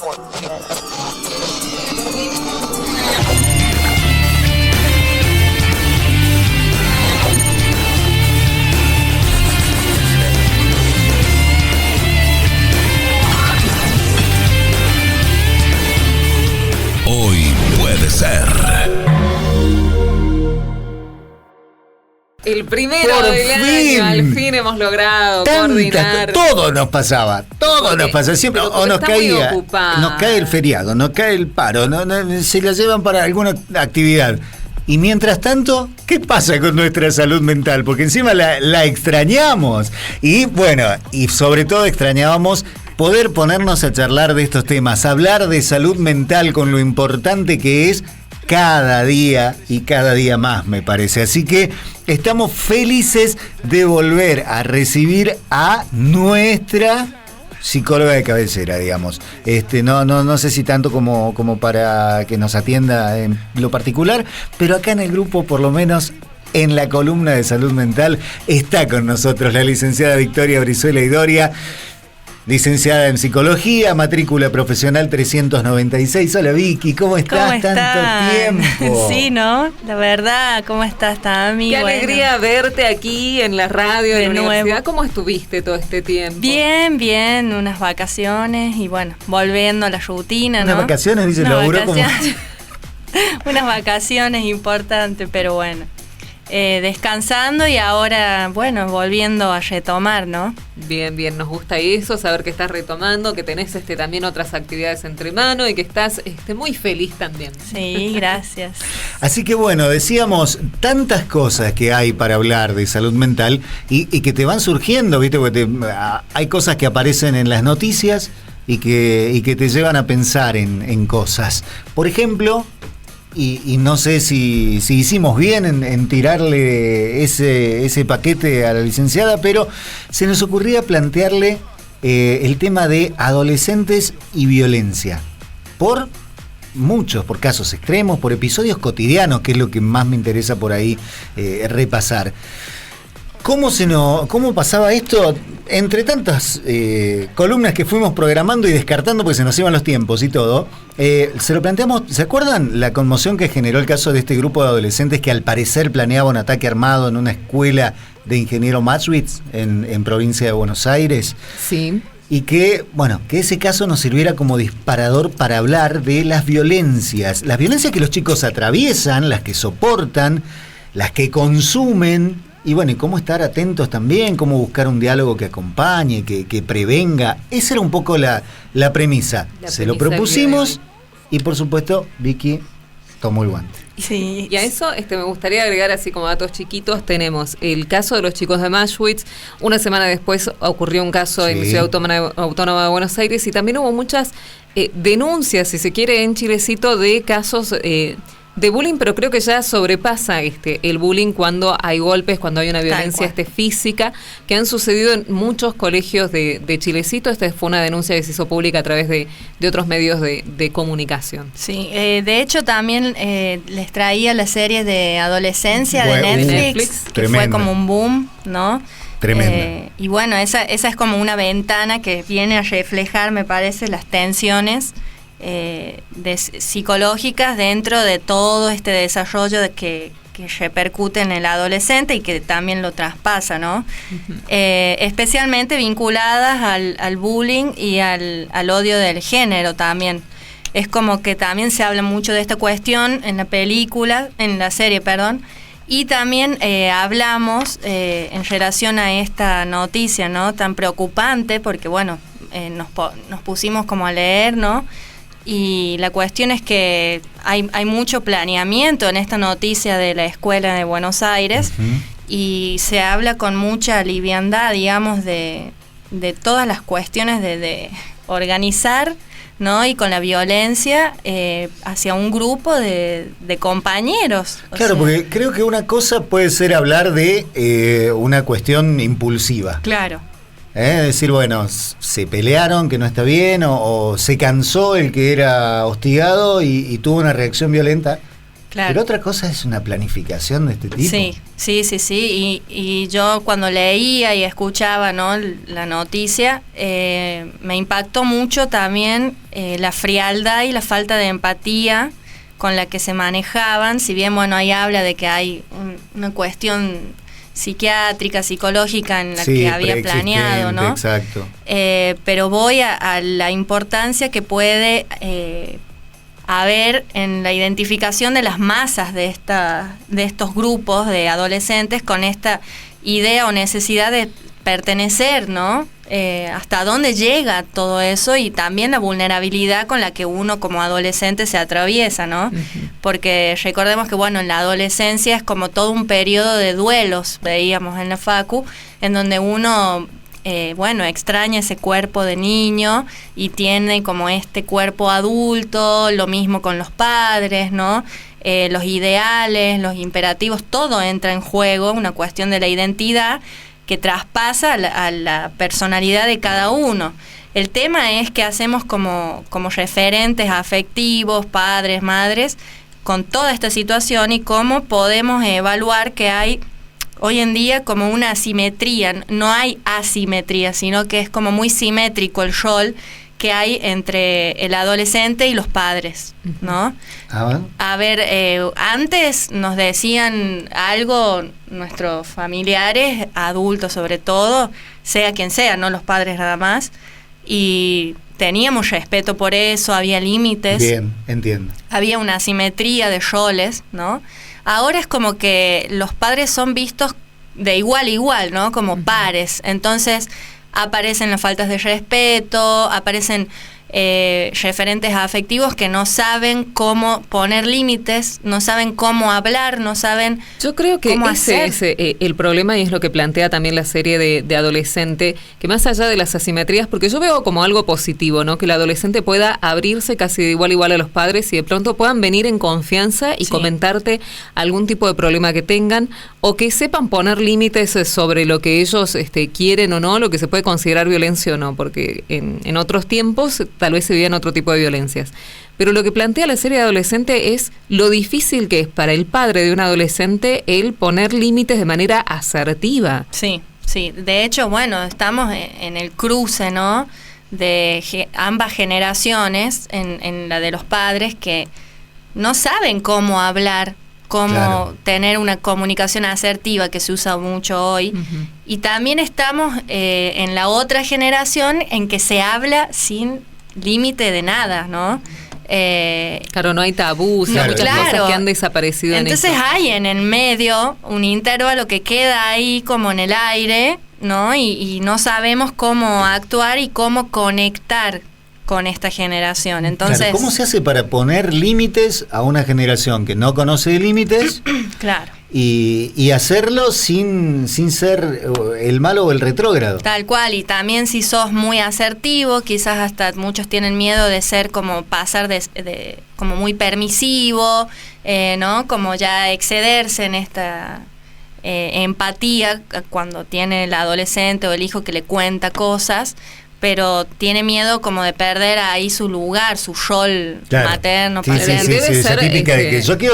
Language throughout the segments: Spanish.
Hoy puede ser. El primero del año, al fin hemos logrado coordinar. Todo nos pasaba, nos pasaba siempre, o nos cae el feriado, nos cae el paro, se la llevan para alguna actividad. Y mientras tanto, ¿qué pasa con nuestra salud mental? Porque encima la extrañamos. Y bueno, y sobre todo extrañábamos poder ponernos a charlar de estos temas, hablar de salud mental con lo importante que es cada día y cada día más, me parece. Así que estamos felices de volver a recibir a nuestra psicóloga de cabecera, digamos. No sé si tanto como para que nos atienda en lo particular, pero acá en el grupo, por lo menos en la columna de salud mental, está con nosotros la licenciada Victoria Brizuela Idoria, licenciada en psicología, matrícula profesional 396. Hola Vicky, ¿cómo estás? ¿Cómo estás? Tanto tiempo. Sí, ¿no? La verdad, ¿cómo estás, Tami? Qué alegría verte aquí en la radio de la universidad. Nuevo. ¿Cómo estuviste todo este tiempo? Bien, unas vacaciones y bueno, volviendo a la rutina, ¿no? Unas vacaciones, dice, lo auguró como... Unas vacaciones importantes, pero bueno. Descansando y ahora, bueno, volviendo a retomar, ¿no? Bien, nos gusta eso, saber que estás retomando, que tenés también otras actividades entre mano y que estás muy feliz también. Sí, gracias. Así que bueno, decíamos tantas cosas que hay para hablar de salud mental y que te van surgiendo, ¿viste? Porque hay cosas que aparecen en las noticias y que te llevan a pensar en cosas. Por ejemplo... Y no sé si hicimos bien en tirarle ese paquete a la licenciada, pero se nos ocurría plantearle el tema de adolescentes y violencia. Por casos extremos, por episodios cotidianos, que es lo que más me interesa por ahí repasar. ¿Cómo pasaba esto? Entre tantas columnas que fuimos programando y descartando porque se nos iban los tiempos y todo, se lo planteamos. ¿Se acuerdan la conmoción que generó el caso de este grupo de adolescentes que al parecer planeaba un ataque armado en una escuela de ingeniero Maschwitz en provincia de Buenos Aires? Sí. Y que ese caso nos sirviera como disparador para hablar de las violencias que los chicos atraviesan, las que soportan, las que consumen. Y bueno, y cómo estar atentos también, cómo buscar un diálogo que acompañe, que prevenga. Esa era un poco la premisa. Se lo propusimos y por supuesto Vicky tomó el guante. Sí. Y a eso me gustaría agregar, así como datos chiquitos, tenemos el caso de los chicos de Maschwitz. Una semana después ocurrió un caso en Ciudad Autónoma de Buenos Aires y también hubo muchas denuncias, si se quiere, en Chilecito de casos... de bullying, pero creo que ya sobrepasa el bullying cuando hay golpes, cuando hay una violencia física, que han sucedido en muchos colegios de Chilecito. Esta fue una denuncia que se hizo pública a través de otros medios de comunicación. Sí, de hecho también les traía la serie de adolescencia de Netflix, que tremendo. Fue como un boom, ¿no? Tremendo. Y bueno, esa es como una ventana que viene a reflejar, me parece, las tensiones psicológicas dentro de todo este desarrollo que repercute en el adolescente y que también lo traspasa, ¿no? Uh-huh. Especialmente vinculadas al bullying y al odio del género también. Es como que también se habla mucho de esta cuestión en la serie, y también hablamos en relación a esta noticia, ¿no? Tan preocupante, porque bueno, nos pusimos como a leer, ¿no? Y la cuestión es que hay mucho planeamiento en esta noticia de la escuela de Buenos Aires. Uh-huh. Y se habla con mucha liviandad, digamos, de todas las cuestiones de organizar, ¿no? Y con la violencia hacia un grupo de compañeros. Claro, porque creo que una cosa puede ser hablar de una cuestión impulsiva. Claro. Decir, bueno, se pelearon, que no está bien, o se cansó el que era hostigado y tuvo una reacción violenta. Claro. Pero otra cosa es una planificación de este tipo. Sí. Y yo cuando leía y escuchaba, ¿no?, la noticia, me impactó mucho también la frialdad y la falta de empatía con la que se manejaban. Si bien, bueno, ahí habla de que hay una cuestión psiquiátrica, psicológica en la que había planeado, ¿no? Exacto. Pero voy a la importancia que puede haber en la identificación de las masas de estos grupos de adolescentes con esta idea o necesidad de pertenecer, ¿no? Hasta dónde llega todo eso, y también la vulnerabilidad con la que uno como adolescente se atraviesa, ¿no? Uh-huh. Porque recordemos que, bueno, en la adolescencia es como todo un periodo de duelos, veíamos en la facu, en donde uno extraña ese cuerpo de niño y tiene como este cuerpo adulto, lo mismo con los padres, ¿no? Los ideales, los imperativos, todo entra en juego, una cuestión de la identidad que traspasa a la personalidad de cada uno. El tema es qué hacemos como referentes afectivos, padres, madres, con toda esta situación, y cómo podemos evaluar que hay hoy en día como una asimetría. No hay asimetría, sino que es como muy simétrico el rol que hay entre el adolescente y los padres, ¿no? A ver, antes nos decían algo nuestros familiares, adultos sobre todo, sea quien sea, no los padres nada más, y teníamos respeto por eso, había límites. Bien, entiendo. Había una asimetría de roles, ¿no? Ahora es como que los padres son vistos de igual a igual, ¿no? Como pares. Entonces aparecen las faltas de respeto, aparecen referentes afectivos que no saben cómo poner límites, no saben cómo hablar, no saben cómo hacer. Yo creo que ese es el problema, y es lo que plantea también la serie de Adolescente, que más allá de las asimetrías, porque yo veo como algo positivo, ¿no? Que el adolescente pueda abrirse casi de igual a igual a los padres y de pronto puedan venir en confianza y comentarte algún tipo de problema que tengan, o que sepan poner límites sobre lo que ellos quieren o no, lo que se puede considerar violencia o no, porque en otros tiempos tal vez se vivían otro tipo de violencias. Pero lo que plantea la serie de Adolescente es lo difícil que es para el padre de un adolescente el poner límites de manera asertiva. Sí. De hecho, bueno, estamos en el cruce, ¿no?, de ambas generaciones, en la de los padres que no saben cómo hablar, cómo tener una comunicación asertiva, que se usa mucho hoy. Uh-huh. Y también estamos en la otra generación en que se habla sin límite de nada, ¿no? Claro, no hay tabús, hay muchas cosas que han desaparecido. Entonces hay en el medio un intervalo que queda ahí como en el aire, ¿no? Y no sabemos cómo actuar y cómo conectar con esta generación. Entonces, claro, ¿cómo se hace para poner límites a una generación que no conoce límites? Claro. Y hacerlo sin ser el malo o el retrógrado. Tal cual, y también si sos muy asertivo, quizás hasta muchos tienen miedo de ser como pasar de como muy permisivo, ¿no? Como ya excederse en esta empatía cuando tiene el adolescente o el hijo que le cuenta cosas, pero tiene miedo como de perder ahí su lugar, su rol materno, paterno. Sí, esa típica de que yo quiero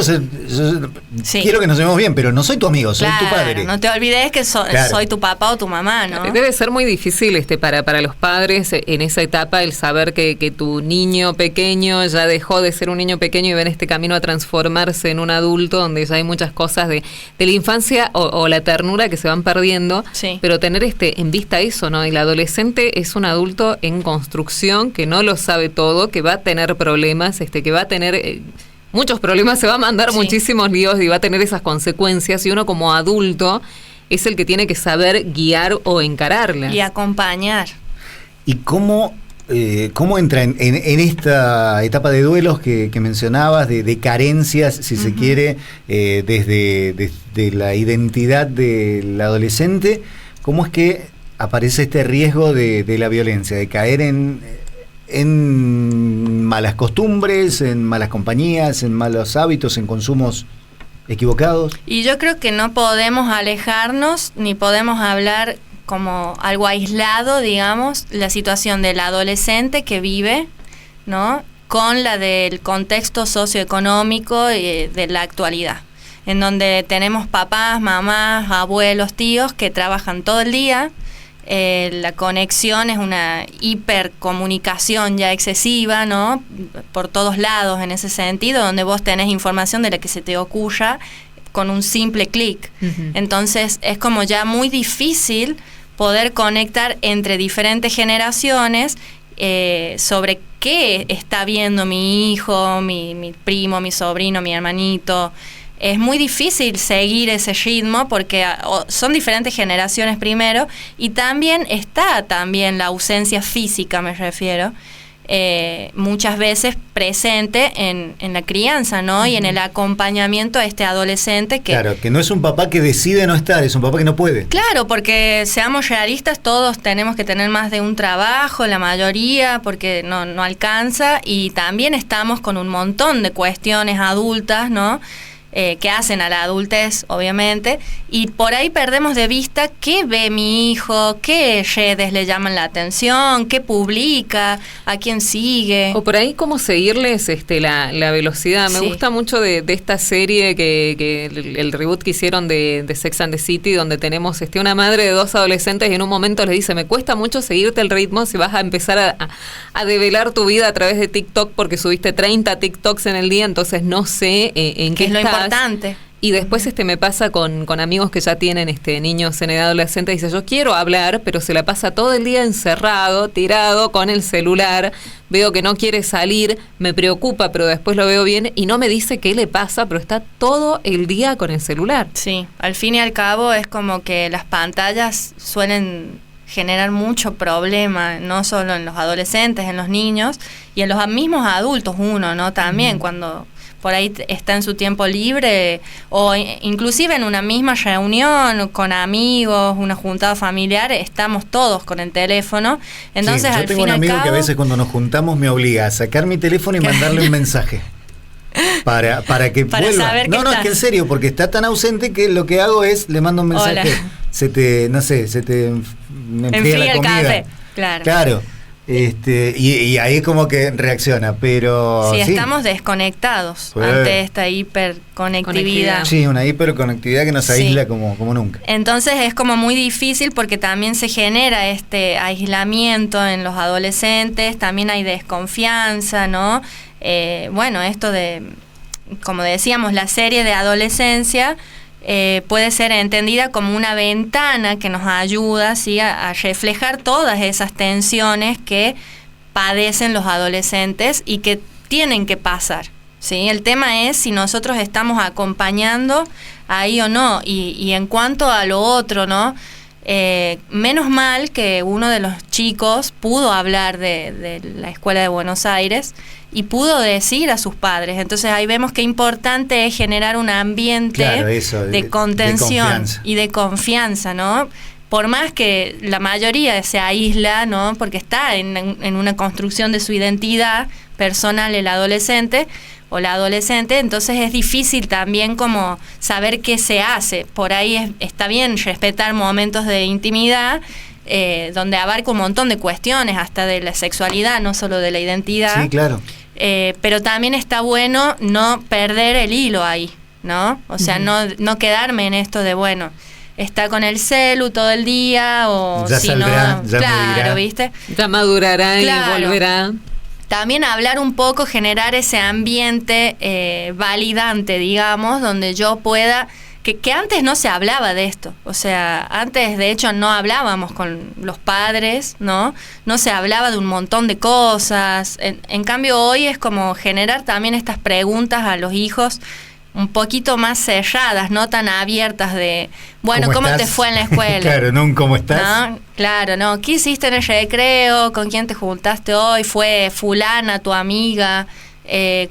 que nos llevemos bien, pero no soy tu amigo, soy tu padre. No te olvides que soy tu papá o tu mamá, ¿no? Debe ser muy difícil para los padres en esa etapa el saber que tu niño pequeño ya dejó de ser un niño pequeño y va en este camino a transformarse en un adulto, donde ya hay muchas cosas de la infancia o la ternura que se van perdiendo, pero tener en vista eso, ¿no? El adolescente es un adulto en construcción, que no lo sabe todo, que va a tener problemas, que va a tener muchos problemas, se va a mandar muchísimos líos y va a tener esas consecuencias, y uno como adulto es el que tiene que saber guiar o encararlas. Y acompañar. ¿Y cómo entra en esta etapa de duelos que mencionabas, de carencias, si se quiere, desde la identidad del adolescente? ¿Cómo es que aparece este riesgo de la violencia, de caer en malas costumbres, en malas compañías, en malos hábitos, en consumos equivocados? Y yo creo que no podemos alejarnos, ni podemos hablar como algo aislado, digamos, la situación del adolescente que vive, ¿no?, con la del contexto socioeconómico de la actualidad, en donde tenemos papás, mamás, abuelos, tíos que trabajan todo el día. La conexión es una hipercomunicación ya excesiva, ¿no? Por todos lados en ese sentido, donde vos tenés información de la que se te ocurra con un simple clic. Uh-huh. Entonces es como ya muy difícil poder conectar entre diferentes generaciones sobre qué está viendo mi hijo, mi primo, mi sobrino, mi hermanito. Es muy difícil seguir ese ritmo porque son diferentes generaciones primero, y también está la ausencia física, me refiero, muchas veces presente en la crianza, ¿no? Uh-huh. Y en el acompañamiento a este adolescente que... Claro, que no es un papá que decide no estar, es un papá que no puede. Claro, porque seamos realistas, todos tenemos que tener más de un trabajo, la mayoría, porque no alcanza, y también estamos con un montón de cuestiones adultas, ¿no? Que hacen a la adultez, obviamente, y por ahí perdemos de vista qué ve mi hijo, qué redes le llaman la atención, qué publica, a quién sigue. O por ahí cómo seguirles la velocidad. Me gusta mucho de esta serie que el reboot que hicieron de Sex and the City, donde tenemos una madre de 2 adolescentes y en un momento les dice: me cuesta mucho seguirte el ritmo si vas a empezar a develar tu vida a través de TikTok porque subiste 30 TikToks en el día, entonces no sé en qué estás. Importante. Y después me pasa con amigos que ya tienen niños en edad adolescente, dice: yo quiero hablar, pero se la pasa todo el día encerrado, tirado con el celular, veo que no quiere salir, me preocupa, pero después lo veo bien y no me dice qué le pasa, pero está todo el día con el celular. Sí, al fin y al cabo es como que las pantallas suelen generar mucho problema, no solo en los adolescentes, en los niños y en los mismos adultos uno, ¿no? También cuando por ahí está en su tiempo libre o inclusive en una misma reunión con amigos, una juntada familiar, estamos todos con el teléfono. Entonces, yo tengo un amigo que a veces cuando nos juntamos me obliga a sacar mi teléfono y mandarle un mensaje para que vuelva. Saber que es que en serio, porque está tan ausente que lo que hago es le mando un mensaje. Hola. Se te enfría la comida. El café. Claro. Y ahí como que reacciona, pero... Sí, estamos desconectados ante esta hiperconectividad. Sí, una hiperconectividad que nos aísla como nunca. Entonces es como muy difícil porque también se genera este aislamiento en los adolescentes, también hay desconfianza, ¿no? Esto de, como decíamos, la serie de adolescencia... puede ser entendida como una ventana que nos ayuda, ¿sí?, a reflejar todas esas tensiones que padecen los adolescentes y que tienen que pasar, ¿sí? El tema es si nosotros estamos acompañando ahí o no. Y en cuanto a lo otro, ¿no? Menos mal que uno de los chicos pudo hablar de la Escuela de Buenos Aires y pudo decir a sus padres. Entonces ahí vemos qué importante es generar un ambiente de contención y de confianza, ¿no? Por más que la mayoría se aísla, ¿no? Porque está en una construcción de su identidad personal el adolescente o la adolescente, entonces es difícil también como saber qué se hace. Por ahí está bien respetar momentos de intimidad, donde abarca un montón de cuestiones, hasta de la sexualidad, no solo de la identidad. Sí, claro. Pero también está bueno no perder el hilo ahí, ¿no? O sea, no quedarme en esto de, está con el celu todo el día, o ya si saldrá, no, ya claro, ¿viste? Ya madurará y volverá. También hablar un poco, generar ese ambiente validante, digamos, donde yo pueda... Que antes no se hablaba de esto, o sea, antes de hecho no hablábamos con los padres, ¿no? No se hablaba de un montón de cosas. En cambio hoy es como generar también estas preguntas a los hijos un poquito más cerradas, no tan abiertas de, ¿cómo te fue en la escuela? Claro, no un ¿cómo estás? ¿No? Claro, no, ¿qué hiciste en el recreo? ¿Con quién te juntaste hoy? ¿Fue fulana, tu amiga?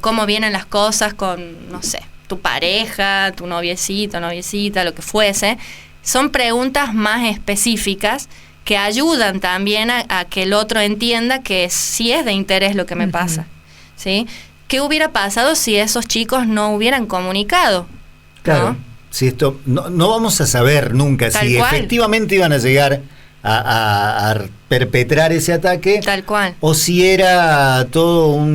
¿Cómo vienen las cosas con, no sé, tu pareja, tu noviecito, noviecita, lo que fuese? Son preguntas más específicas que ayudan también a que el otro entienda que sí es de interés lo que me pasa, ¿sí? ¿Qué hubiera pasado si esos chicos no hubieran comunicado? Claro, ¿no? Si esto no vamos a saber nunca si efectivamente iban a llegar a perpetrar ese ataque. Tal cual. O si era todo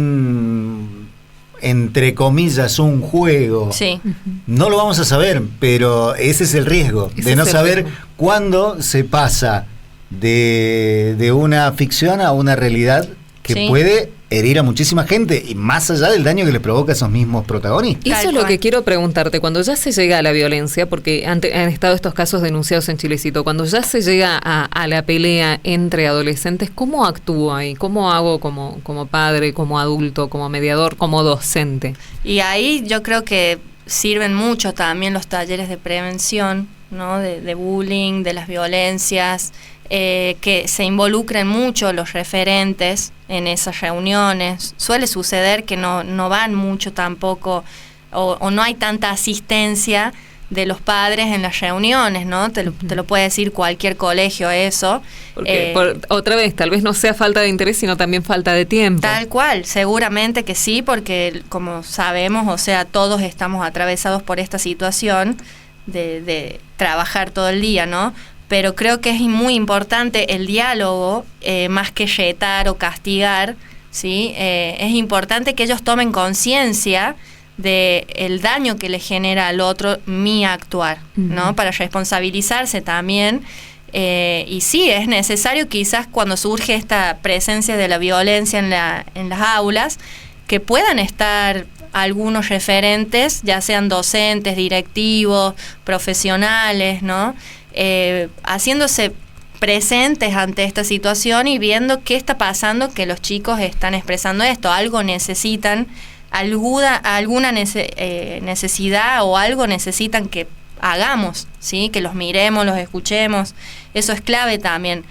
entre comillas, un juego. Sí. No lo vamos a saber, pero ese es el riesgo, de no saber cuándo se pasa de una ficción a una realidad que puede herir a muchísima gente, y más allá del daño que les provoca a esos mismos protagonistas. Eso es lo que quiero preguntarte, cuando ya se llega a la violencia, porque han estado estos casos denunciados en Chilecito, cuando ya se llega a la pelea entre adolescentes, ¿cómo actúo ahí? ¿Cómo hago como padre, como adulto, como mediador, como docente? Y ahí yo creo que sirven mucho también los talleres de prevención, ¿no? De bullying, de las violencias, que se involucren mucho los referentes en esas reuniones. Suele suceder que no van mucho tampoco, o no hay tanta asistencia de los padres en las reuniones, ¿no? Te lo puede decir cualquier colegio eso. Porque, otra vez, tal vez no sea falta de interés, sino también falta de tiempo. Tal cual, seguramente que sí, porque como sabemos, o sea, todos estamos atravesados por esta situación de trabajar todo el día, ¿no? Pero creo que es muy importante el diálogo, más que retar o castigar, ¿sí? Es importante que ellos tomen conciencia de el daño que le genera al otro mi actuar, ¿no? Para responsabilizarse también. Y sí, es necesario quizás cuando surge esta presencia de la violencia en las aulas, que puedan estar algunos referentes, ya sean docentes, directivos, profesionales, ¿no? Haciéndose presentes ante esta situación y viendo qué está pasando, que los chicos están expresando esto, algo necesitan, alguna necesidad o algo necesitan que hagamos, ¿sí? Que los miremos, los escuchemos, eso es clave también.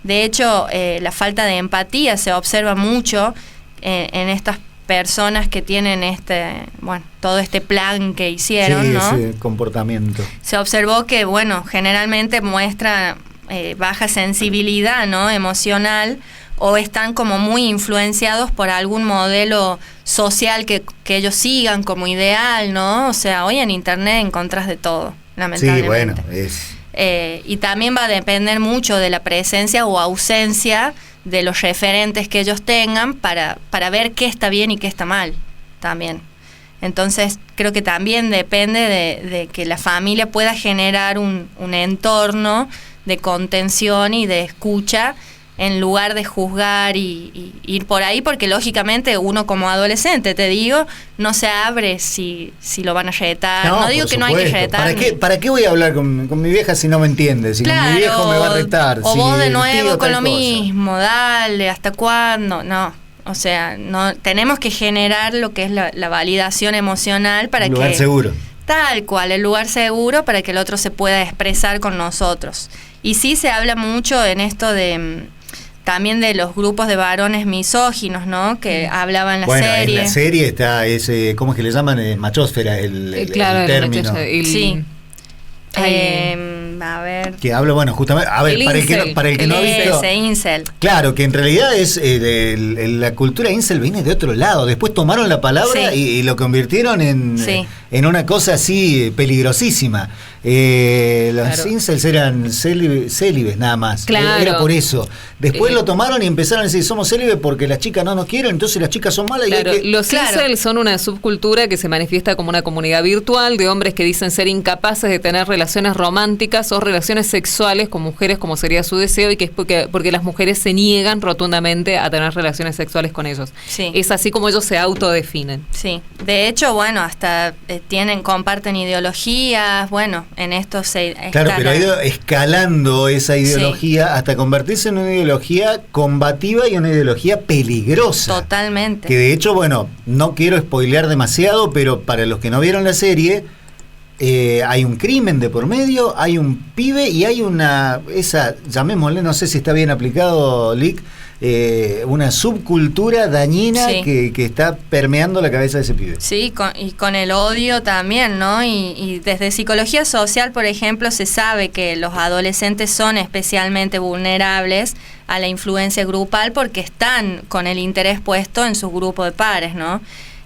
De hecho, la falta de empatía se observa mucho en estas personas que tienen todo este plan que hicieron, ¿no? Ese comportamiento. Se observó que, generalmente muestra baja sensibilidad, ¿no? Emocional, o están como muy influenciados por algún modelo social que ellos sigan como ideal, ¿no? O sea, hoy en internet encontrás de todo, lamentablemente. Sí, y también va a depender mucho de la presencia o ausencia de los referentes que ellos tengan para ver qué está bien y qué está mal también. Entonces creo que también depende de que la familia pueda generar un entorno de contención y de escucha, en lugar de juzgar y ir por ahí, porque lógicamente uno como adolescente, te digo, no se abre si lo van a retar. No digo que no hay que retar. ¿Para qué voy a hablar con mi vieja si no me entiende? Si mi viejo me va a retar. O vos de nuevo con lo mismo, dale, ¿hasta cuándo? No, o sea, no tenemos que generar lo que es la validación emocional para que... lugar seguro. Tal cual, el lugar seguro para que el otro se pueda expresar con nosotros. Y sí se habla mucho en esto también de los grupos de varones misóginos, ¿no? Que hablaban en la serie. En la serie está ese, ¿cómo es que le llaman? Machósfera, el término. Sí. A ver. Que habla, justamente, a ver, para el que no ha visto. Incel. Claro, que en realidad es la cultura incel viene de otro lado. Después tomaron la palabra y lo convirtieron en una cosa así peligrosísima. Los incels eran célibes nada más. Claro. Era por eso. Después lo tomaron y empezaron a decir, somos célibes porque las chicas no nos quieren, entonces las chicas son malas. Claro, los incels son una subcultura que se manifiesta como una comunidad virtual de hombres que dicen ser incapaces de tener relaciones románticas o relaciones sexuales con mujeres como sería su deseo, y que es porque las mujeres se niegan rotundamente a tener relaciones sexuales con ellos. Sí. Es así como ellos se autodefinen. Sí, de hecho, hasta comparten ideologías, en esto se... Claro, pero ha ido escalando esa ideología hasta convertirse en una ideología combativa y una ideología peligrosa. Totalmente. Que de hecho, no quiero spoilear demasiado, pero para los que no vieron la serie, hay un crimen de por medio, hay un pibe y hay llamémosle, no sé si está bien aplicado, Lick, una subcultura dañina que está permeando la cabeza de ese pibe. Sí, con el odio también, ¿no? Y desde psicología social, por ejemplo, se sabe que los adolescentes son especialmente vulnerables a la influencia grupal porque están con el interés puesto en su grupo de pares, ¿no?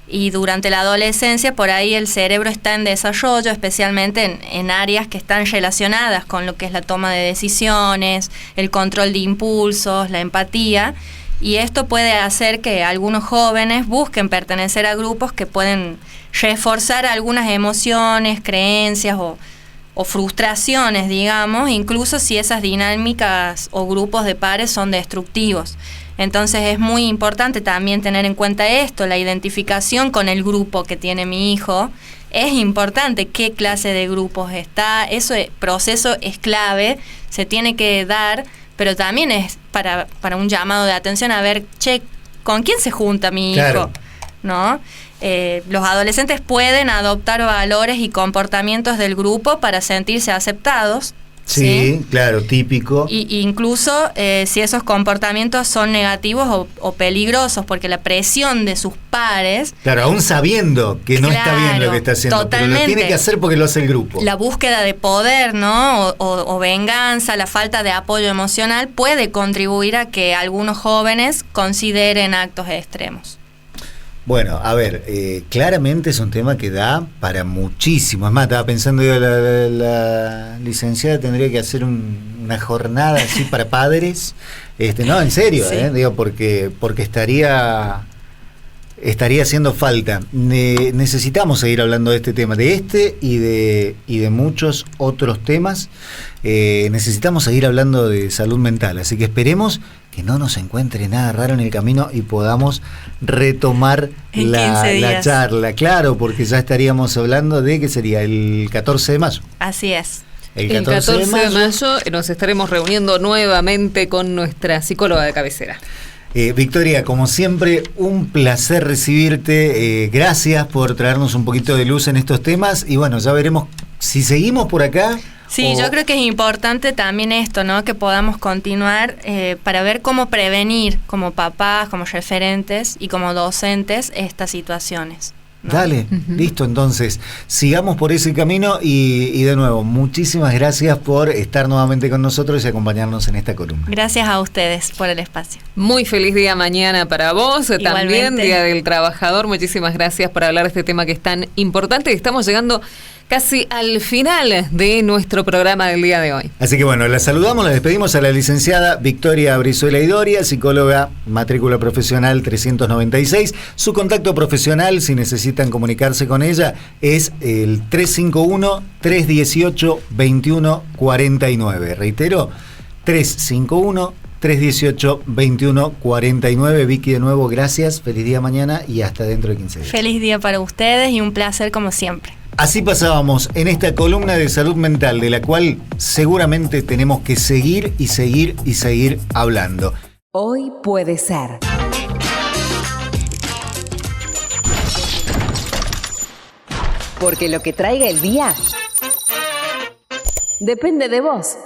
Y durante la adolescencia, por ahí el cerebro está en desarrollo, especialmente en áreas que están relacionadas con lo que es la toma de decisiones, el control de impulsos, la empatía. Y esto puede hacer que algunos jóvenes busquen pertenecer a grupos que pueden reforzar algunas emociones, creencias o frustraciones, digamos, incluso si esas dinámicas o grupos de pares son destructivos. Entonces es muy importante también tener en cuenta esto, la identificación con el grupo que tiene mi hijo. Es importante qué clase de grupos está, ese proceso es clave, se tiene que dar, pero también es para un llamado de atención a ver, che, ¿con quién se junta mi hijo? ¿No? Los adolescentes pueden adoptar valores y comportamientos del grupo para sentirse aceptados. Sí, claro, típico. Y incluso si esos comportamientos son negativos o peligrosos, porque la presión de sus pares... Claro, aún sabiendo que no está bien lo que está haciendo, totalmente, pero lo tiene que hacer porque lo hace el grupo. La búsqueda de poder, ¿no? O venganza, la falta de apoyo emocional puede contribuir a que algunos jóvenes consideren actos extremos. Bueno, a ver, claramente es un tema que da para muchísimo. Es más, estaba pensando yo, la licenciada tendría que hacer una jornada así para padres. No, en serio, sí. Digo, porque estaría haciendo falta. Necesitamos seguir hablando de este tema, de este y de muchos otros temas. Necesitamos seguir hablando de salud mental, así que esperemos que no nos encuentre nada raro en el camino y podamos retomar la charla. Claro, porque ya estaríamos hablando de que sería el 14 de mayo. Así es. El 14 de mayo nos estaremos reuniendo nuevamente con nuestra psicóloga de cabecera. Victoria, como siempre, un placer recibirte. Gracias por traernos un poquito de luz en estos temas. Y bueno, ya veremos si seguimos por acá. Sí, yo creo que es importante también esto, ¿no? Que podamos continuar para ver cómo prevenir como papás, como referentes y como docentes estas situaciones, ¿no? Dale, listo, entonces sigamos por ese camino y de nuevo, muchísimas gracias por estar nuevamente con nosotros y acompañarnos en esta columna. Gracias a ustedes por el espacio. Muy feliz día mañana para vos, igualmente. También Día del Trabajador, muchísimas gracias por hablar de este tema que es tan importante. Estamos llegando casi al final de nuestro programa del día de hoy. Así que bueno, la saludamos, la despedimos a la licenciada Victoria Brizuela Idoria, psicóloga, matrícula profesional 396. Su contacto profesional, si necesitan comunicarse con ella, es el 351-318-2149. Reitero, 351-318-2149. Vicky, de nuevo, gracias, feliz día mañana y hasta dentro de 15 días. Feliz día para ustedes y un placer como siempre. Así pasábamos en esta columna de salud mental, de la cual seguramente tenemos que seguir y seguir y seguir hablando. Hoy puede ser. Porque lo que traiga el día depende de vos.